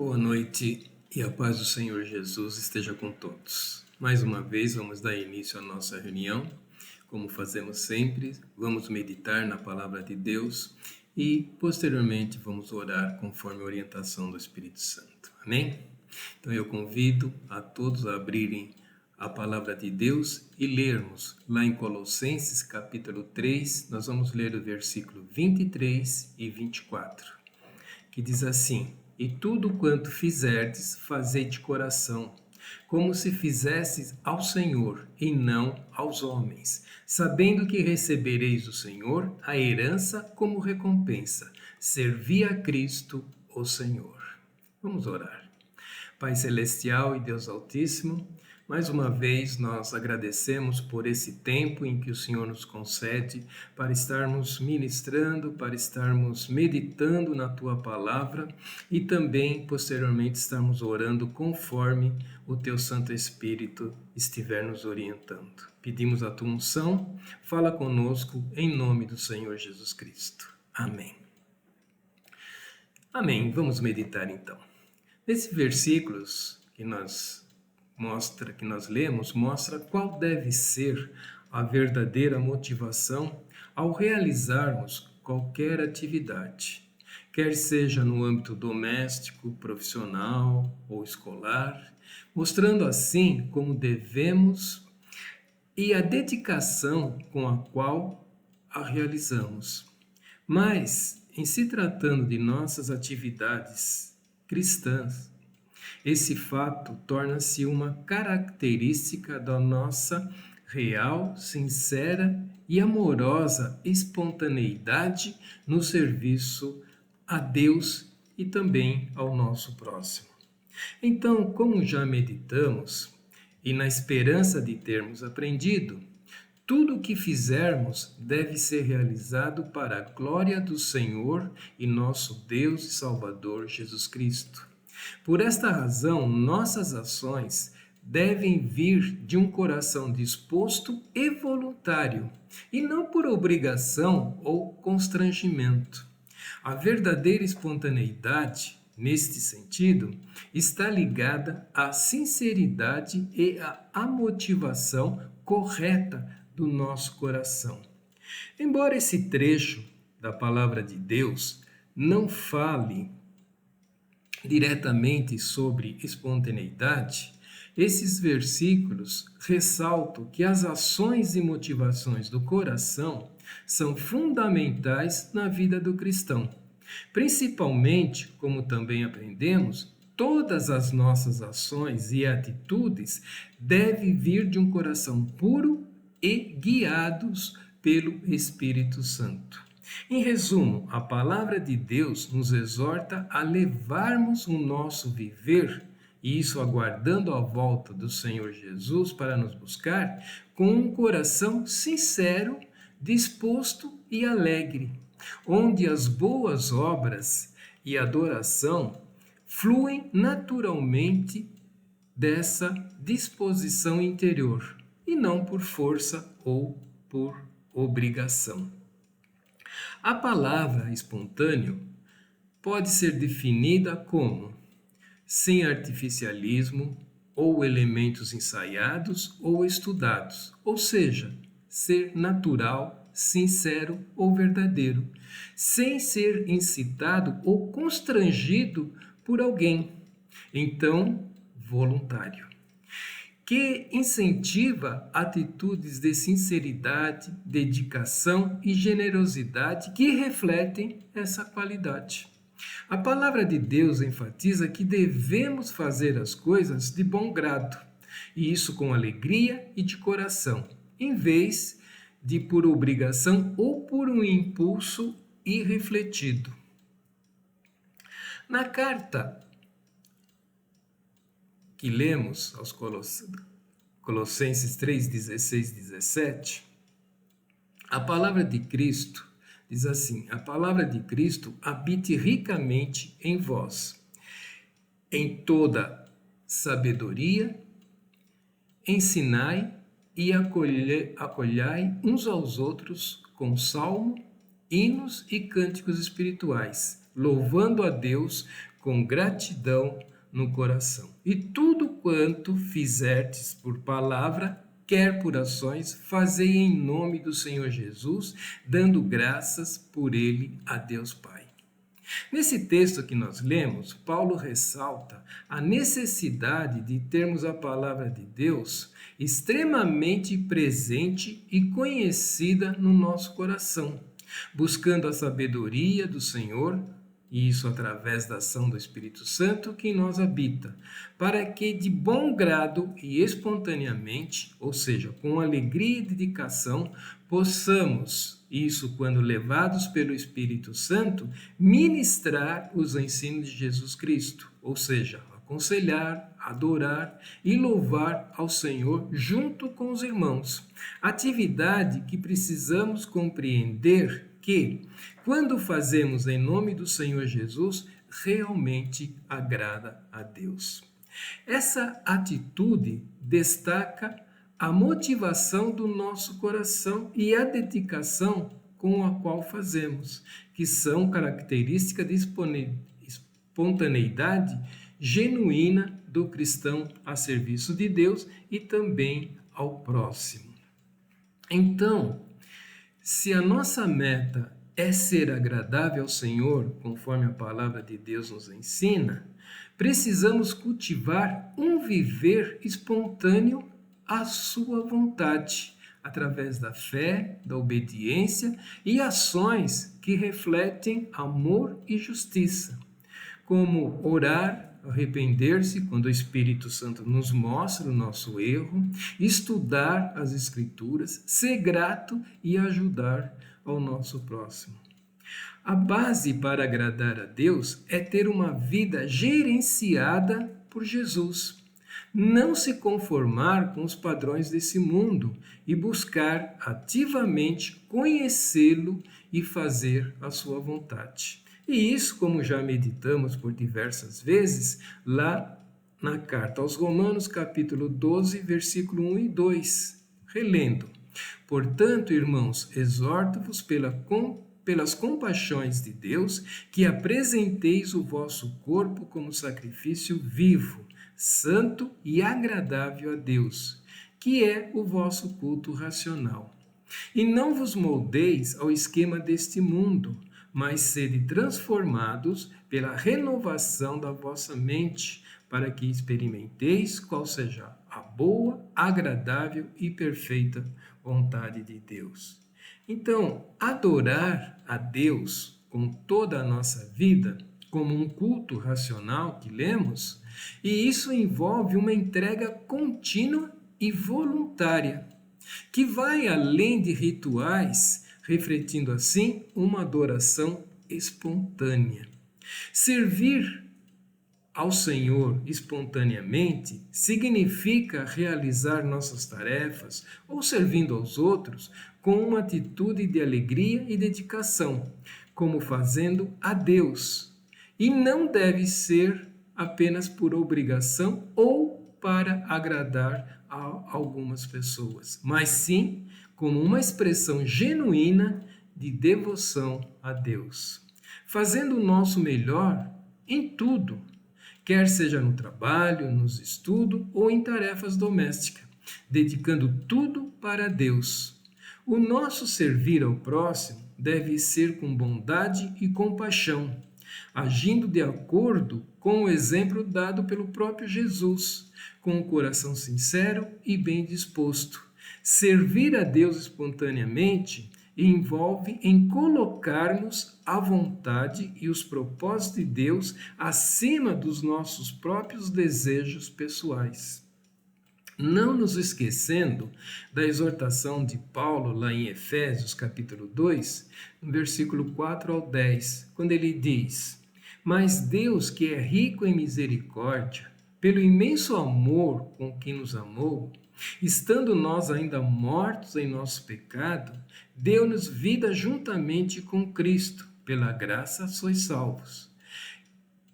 Boa noite e a paz do Senhor Jesus esteja com todos. Mais uma vez vamos dar início à nossa reunião. Como fazemos sempre, vamos meditar na palavra de Deus e posteriormente vamos orar conforme a orientação do Espírito Santo. Amém? Então eu convido a todos a abrirem a palavra de Deus e lermos lá em Colossenses capítulo 3, nós vamos ler o versículo 23 e 24, que diz assim: E tudo quanto fizerdes, fazei de coração, como se fizesses ao Senhor e não aos homens, sabendo que recebereis do Senhor a herança como recompensa. Servi a Cristo, o Senhor. Vamos orar. Pai Celestial e Deus Altíssimo, mais uma vez nós agradecemos por esse tempo em que o Senhor nos concede para estarmos ministrando, para estarmos meditando na Tua Palavra e também, posteriormente, estarmos orando conforme o Teu Santo Espírito estiver nos orientando. Pedimos a Tua unção, fala conosco em nome do Senhor Jesus Cristo. Amém. Amém. Vamos meditar então. Nesses versículos que nós lemos, mostra qual deve ser a verdadeira motivação ao realizarmos qualquer atividade, quer seja no âmbito doméstico, profissional ou escolar, mostrando assim como devemos e a dedicação com a qual a realizamos. Mas, em se tratando de nossas atividades cristãs, esse fato torna-se uma característica da nossa real, sincera e amorosa espontaneidade no serviço a Deus e também ao nosso próximo. Então, como já meditamos, e na esperança de termos aprendido, tudo o que fizermos deve ser realizado para a glória do Senhor e nosso Deus e Salvador Jesus Cristo. Por esta razão, nossas ações devem vir de um coração disposto e voluntário, e não por obrigação ou constrangimento. A verdadeira espontaneidade, neste sentido, está ligada à sinceridade e à motivação correta do nosso coração. Embora esse trecho da palavra de Deus não fale diretamente sobre espontaneidade, esses versículos ressaltam que as ações e motivações do coração são fundamentais na vida do cristão. Principalmente, como também aprendemos, todas as nossas ações e atitudes devem vir de um coração puro e guiados pelo Espírito Santo. Em resumo, a palavra de Deus nos exorta a levarmos o nosso viver, e isso aguardando a volta do Senhor Jesus para nos buscar, com um coração sincero, disposto e alegre, onde as boas obras e adoração fluem naturalmente dessa disposição interior, e não por força ou por obrigação. A palavra espontâneo pode ser definida como sem artificialismo ou elementos ensaiados ou estudados, ou seja, ser natural, sincero ou verdadeiro, sem ser incitado ou constrangido por alguém, então voluntário, que incentiva atitudes de sinceridade, dedicação e generosidade que refletem essa qualidade. A palavra de Deus enfatiza que devemos fazer as coisas de bom grado, e isso com alegria e de coração, em vez de por obrigação ou por um impulso irrefletido. Na carta que lemos aos Colossenses 3, 16 e 17, a palavra de Cristo diz assim: a palavra de Cristo habite ricamente em vós, em toda sabedoria, ensinai e acolhai uns aos outros com salmo, hinos e cânticos espirituais, louvando a Deus com gratidão no coração. E tudo quanto fizerdes por palavra, quer por ações, fazei em nome do Senhor Jesus, dando graças por ele a Deus Pai. Nesse texto que nós lemos, Paulo ressalta a necessidade de termos a palavra de Deus extremamente presente e conhecida no nosso coração, buscando a sabedoria do Senhor, e isso através da ação do Espírito Santo que em nós habita, para que de bom grado e espontaneamente, ou seja, com alegria e dedicação, possamos, isso quando levados pelo Espírito Santo, ministrar os ensinos de Jesus Cristo, ou seja, aconselhar, adorar e louvar ao Senhor junto com os irmãos. Atividade que precisamos compreender que, quando fazemos em nome do Senhor Jesus, realmente agrada a Deus. Essa atitude destaca a motivação do nosso coração e a dedicação com a qual fazemos, que são características de espontaneidade genuína do cristão a serviço de Deus e também ao próximo. Então, se a nossa meta é ser agradável ao Senhor, conforme a palavra de Deus nos ensina, precisamos cultivar um viver espontâneo à sua vontade, através da fé, da obediência e ações que refletem amor e justiça, como orar, arrepender-se quando o Espírito Santo nos mostra o nosso erro, estudar as Escrituras, ser grato e ajudar ao nosso próximo. A base para agradar a Deus é ter uma vida gerenciada por Jesus. Não se conformar com os padrões desse mundo e buscar ativamente conhecê-lo e fazer a sua vontade. E isso, como já meditamos por diversas vezes, lá na carta aos Romanos, capítulo 12, versículo 1 e 2. Relendo. Portanto, irmãos, exorto-vos pelas compaixões de Deus, que apresenteis o vosso corpo como sacrifício vivo, santo e agradável a Deus, que é o vosso culto racional. E não vos moldeis ao esquema deste mundo, mas sede transformados pela renovação da vossa mente, para que experimenteis qual seja a boa, agradável e perfeita vontade de Deus. Então, adorar a Deus com toda a nossa vida, como um culto racional que lemos, e isso envolve uma entrega contínua e voluntária, que vai além de rituais, refletindo assim uma adoração espontânea. Servir ao Senhor espontaneamente significa realizar nossas tarefas ou servindo aos outros com uma atitude de alegria e dedicação, como fazendo a Deus, e não deve ser apenas por obrigação ou para agradar a algumas pessoas, mas sim como uma expressão genuína de devoção a Deus, fazendo o nosso melhor em tudo, quer seja no trabalho, nos estudos ou em tarefas domésticas, dedicando tudo para Deus. O nosso servir ao próximo deve ser com bondade e compaixão, agindo de acordo com o exemplo dado pelo próprio Jesus, com um coração sincero e bem disposto. Servir a Deus espontaneamente envolve em colocarmos a vontade e os propósitos de Deus acima dos nossos próprios desejos pessoais. Não nos esquecendo da exortação de Paulo lá em Efésios capítulo 2, no versículo 4 ao 10, quando ele diz: Mas Deus, que é rico em misericórdia, pelo imenso amor com que nos amou, estando nós ainda mortos em nosso pecado, deu-nos vida juntamente com Cristo, pela graça sois salvos.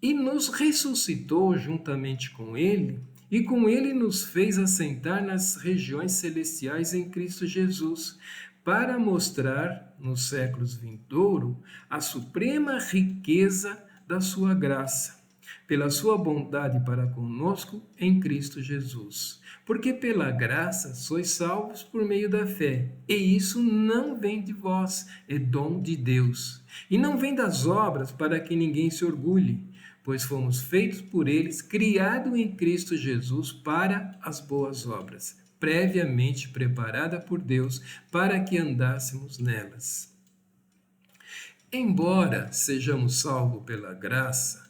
E nos ressuscitou juntamente com Ele, e com Ele nos fez assentar nas regiões celestiais em Cristo Jesus, para mostrar, nos séculos vindouros, a suprema riqueza da sua graça, pela sua bondade para conosco em Cristo Jesus. Porque pela graça sois salvos por meio da fé, e isso não vem de vós, é dom de Deus. E não vem das obras para que ninguém se orgulhe, pois fomos feitos por eles, criado em Cristo Jesus para as boas obras, previamente preparada por Deus para que andássemos nelas. Embora sejamos salvos pela graça,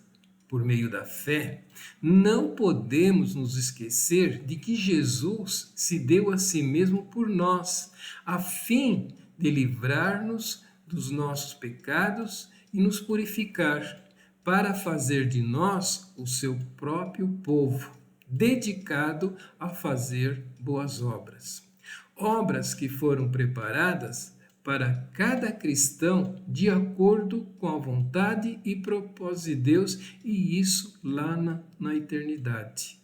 por meio da fé, não podemos nos esquecer de que Jesus se deu a si mesmo por nós, a fim de livrar-nos dos nossos pecados e nos purificar, para fazer de nós o seu próprio povo, dedicado a fazer boas obras. Obras que foram preparadas para cada cristão de acordo com a vontade e propósito de Deus, e isso lá na eternidade.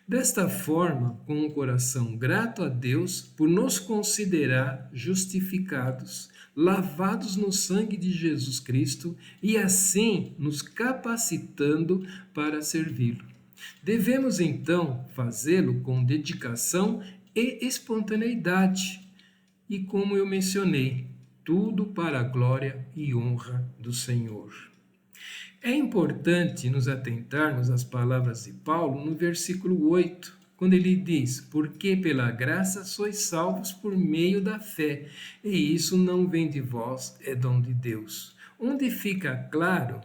Desta forma, com um coração grato a Deus por nos considerar justificados, lavados no sangue de Jesus Cristo e assim nos capacitando para servi-lo. Devemos então fazê-lo com dedicação e espontaneidade. E como eu mencionei, tudo para a glória e honra do Senhor. É importante nos atentarmos às palavras de Paulo no versículo 8, quando ele diz: porque pela graça sois salvos por meio da fé, e isso não vem de vós, é dom de Deus. Onde fica claro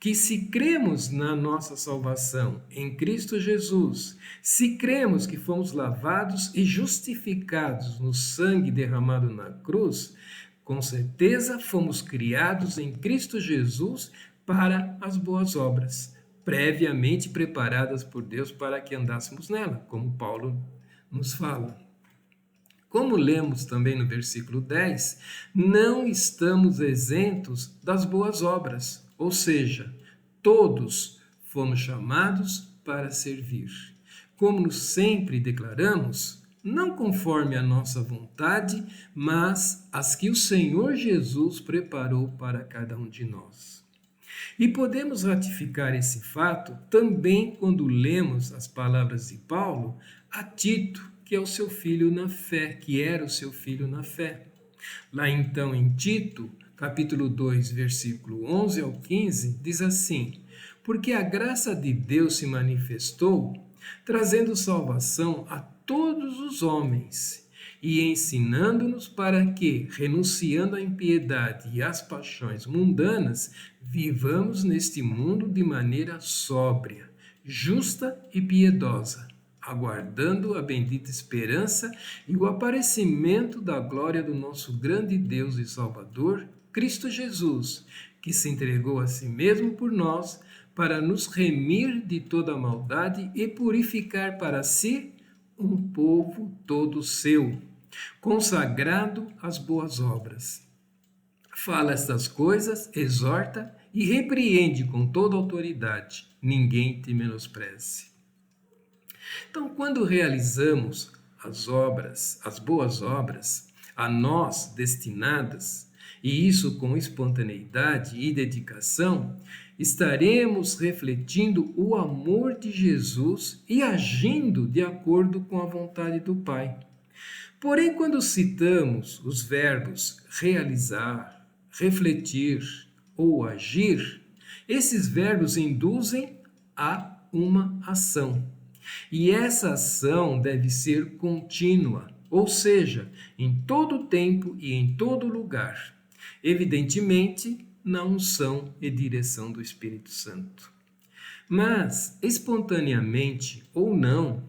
que se cremos na nossa salvação em Cristo Jesus, se cremos que fomos lavados e justificados no sangue derramado na cruz, com certeza fomos criados em Cristo Jesus para as boas obras, previamente preparadas por Deus para que andássemos nela, como Paulo nos fala. Como lemos também no versículo 10, não estamos isentos das boas obras, ou seja, todos fomos chamados para servir. Como sempre declaramos, não conforme a nossa vontade, mas as que o Senhor Jesus preparou para cada um de nós. E podemos ratificar esse fato também quando lemos as palavras de Paulo a Tito, que é o seu filho na fé, que era o seu filho na fé. Lá então em Tito, capítulo 2, versículo 11 ao 15, diz assim: porque a graça de Deus se manifestou, trazendo salvação a todos os homens, e ensinando-nos para que, renunciando à impiedade e às paixões mundanas, vivamos neste mundo de maneira sóbria, justa e piedosa, aguardando a bendita esperança e o aparecimento da glória do nosso grande Deus e Salvador, Cristo Jesus, que se entregou a si mesmo por nós, para nos remir de toda maldade e purificar para si um povo todo seu, consagrado às boas obras. Fala estas coisas, exorta e repreende com toda autoridade. Ninguém te menospreze. Então, quando realizamos as obras, as boas obras, a nós destinadas, e isso com espontaneidade e dedicação, estaremos refletindo o amor de Jesus e agindo de acordo com a vontade do Pai. Porém, quando citamos os verbos realizar, refletir ou agir, esses verbos induzem a uma ação. E essa ação deve ser contínua, ou seja, em todo tempo e em todo lugar. Evidentemente, na unção e direção do Espírito Santo. Mas, espontaneamente ou não,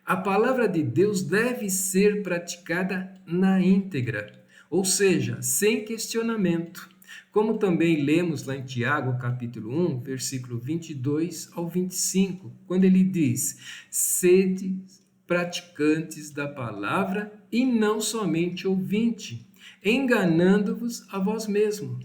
a palavra de Deus deve ser praticada na íntegra, ou seja, sem questionamento, como também lemos lá em Tiago, capítulo 1, versículo 22 ao 25, quando ele diz: sede praticantes da palavra e não somente ouvinte, enganando-vos a vós mesmos.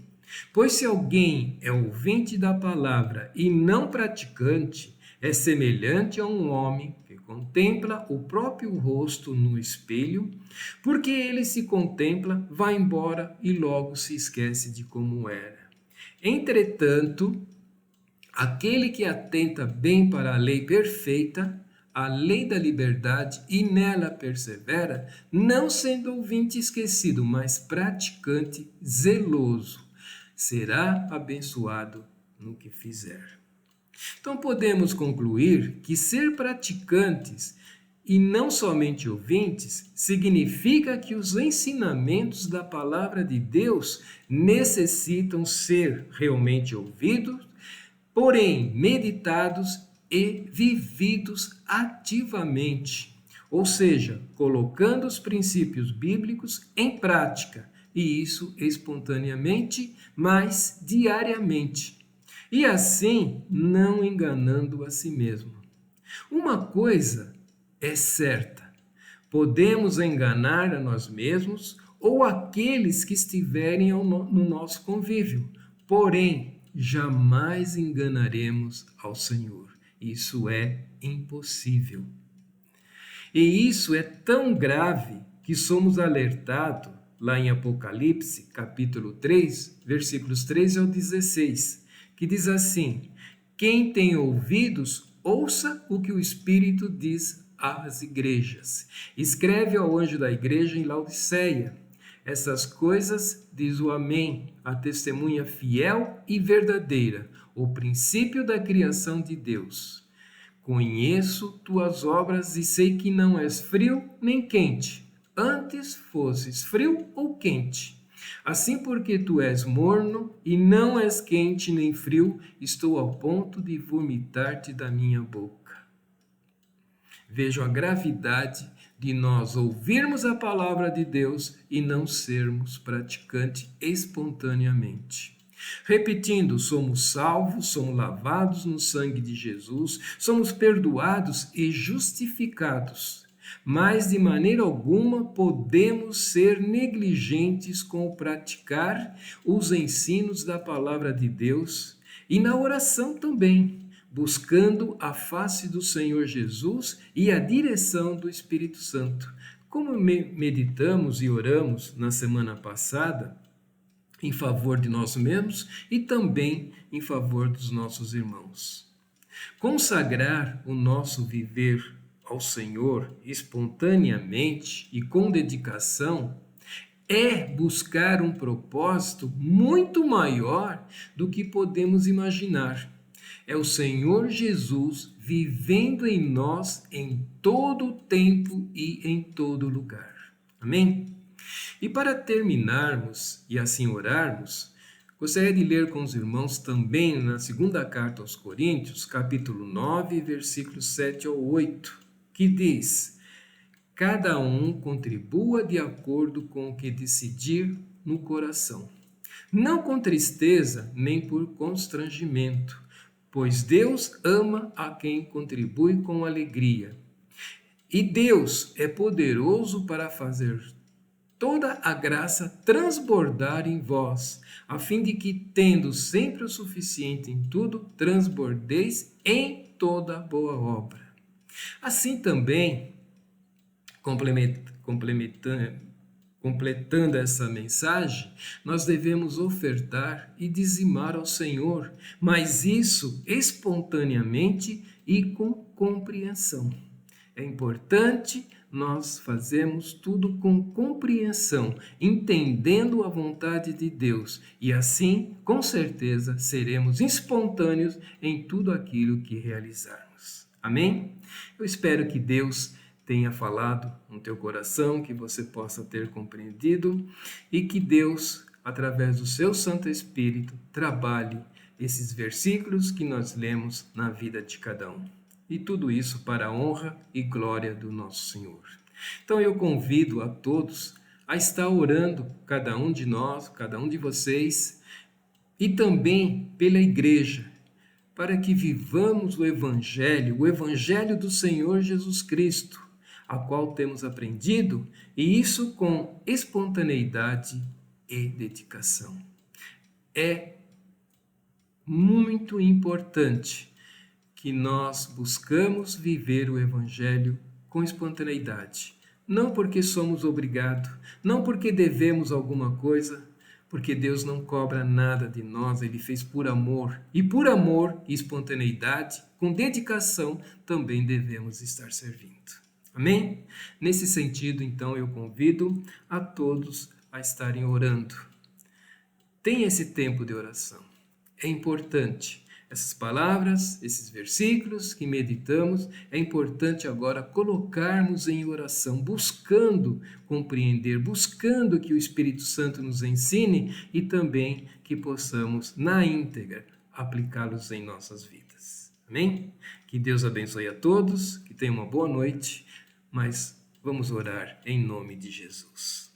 Pois se alguém é ouvinte da palavra e não praticante, é semelhante a um homem que contempla o próprio rosto no espelho, porque ele se contempla, vai embora e logo se esquece de como era. Entretanto, Aquele que atenta bem para a lei perfeita, a lei da liberdade, e nela persevera, não sendo ouvinte esquecido, mas praticante zeloso, será abençoado no que fizer. Então podemos concluir que ser praticantes e não somente ouvintes significa que os ensinamentos da palavra de Deus necessitam ser realmente ouvidos, porém meditados e vividos ativamente, ou seja, colocando os princípios bíblicos em prática, e isso espontaneamente, mas diariamente, e assim não enganando a si mesmo. Uma coisa é certa: podemos enganar a nós mesmos ou aqueles que estiverem no nosso convívio, porém jamais enganaremos ao Senhor. Isso é impossível. E isso é tão grave que somos alertados lá em Apocalipse, capítulo 3, versículos 13 ao 16, que diz assim: quem tem ouvidos, ouça o que o Espírito diz às igrejas. Escreve ao anjo da igreja em Laodiceia: essas coisas diz o Amém, a testemunha fiel e verdadeira, o princípio da criação de Deus. Conheço tuas obras e sei que não és frio nem quente. Antes fosses frio ou quente. Assim, porque tu és morno e não és quente nem frio, estou ao ponto de vomitar-te da minha boca. Vejo a gravidade de nós ouvirmos a palavra de Deus e não sermos praticantes espontaneamente. Repetindo, somos salvos, somos lavados no sangue de Jesus, somos perdoados e justificados. Mas de maneira alguma podemos ser negligentes com o praticar os ensinos da palavra de Deus e na oração também, buscando a face do Senhor Jesus e a direção do Espírito Santo. Como meditamos e oramos na semana passada, em favor de nós mesmos e também em favor dos nossos irmãos. Consagrar o nosso viver ao Senhor espontaneamente e com dedicação é buscar um propósito muito maior do que podemos imaginar. É o Senhor Jesus vivendo em nós em todo o tempo e em todo lugar. Amém? E para terminarmos e assim orarmos, gostaria de ler com os irmãos também na segunda carta aos Coríntios, capítulo 9, versículos 7 ao 8, que diz: cada um contribua de acordo com o que decidir no coração, não com tristeza nem por constrangimento, pois Deus ama a quem contribui com alegria. E Deus é poderoso para fazer toda a graça transbordar em vós, a fim de que, tendo sempre o suficiente em tudo, transbordeis em toda boa obra. Assim também, completando essa mensagem, nós devemos ofertar e dizimar ao Senhor, mas isso espontaneamente e com compreensão. É importante nós fazermos tudo com compreensão, entendendo a vontade de Deus, e assim, com certeza, seremos espontâneos em tudo aquilo que realizarmos. Amém? Eu espero que Deus tenha falado no teu coração, que você possa ter compreendido e que Deus, através do seu Santo Espírito, trabalhe esses versículos que nós lemos na vida de cada um. E tudo isso para a honra e glória do nosso Senhor. Então eu convido a todos a estar orando, cada um de nós, cada um de vocês, e também pela igreja, para que vivamos o Evangelho do Senhor Jesus Cristo, a qual temos aprendido, e isso com espontaneidade e dedicação. É muito importante que nós buscamos viver o Evangelho com espontaneidade. Não porque somos obrigados, não porque devemos alguma coisa, porque Deus não cobra nada de nós, Ele fez por amor. E por amor e espontaneidade, com dedicação, também devemos estar servindo. Amém? Nesse sentido, então, eu convido a todos a estarem orando. Tenha esse tempo de oração. É importante. Essas palavras, esses versículos que meditamos, é importante agora colocarmos em oração, buscando compreender, buscando que o Espírito Santo nos ensine e também que possamos, na íntegra, aplicá-los em nossas vidas. Amém? Que Deus abençoe a todos, que tenham uma boa noite, mas vamos orar em nome de Jesus.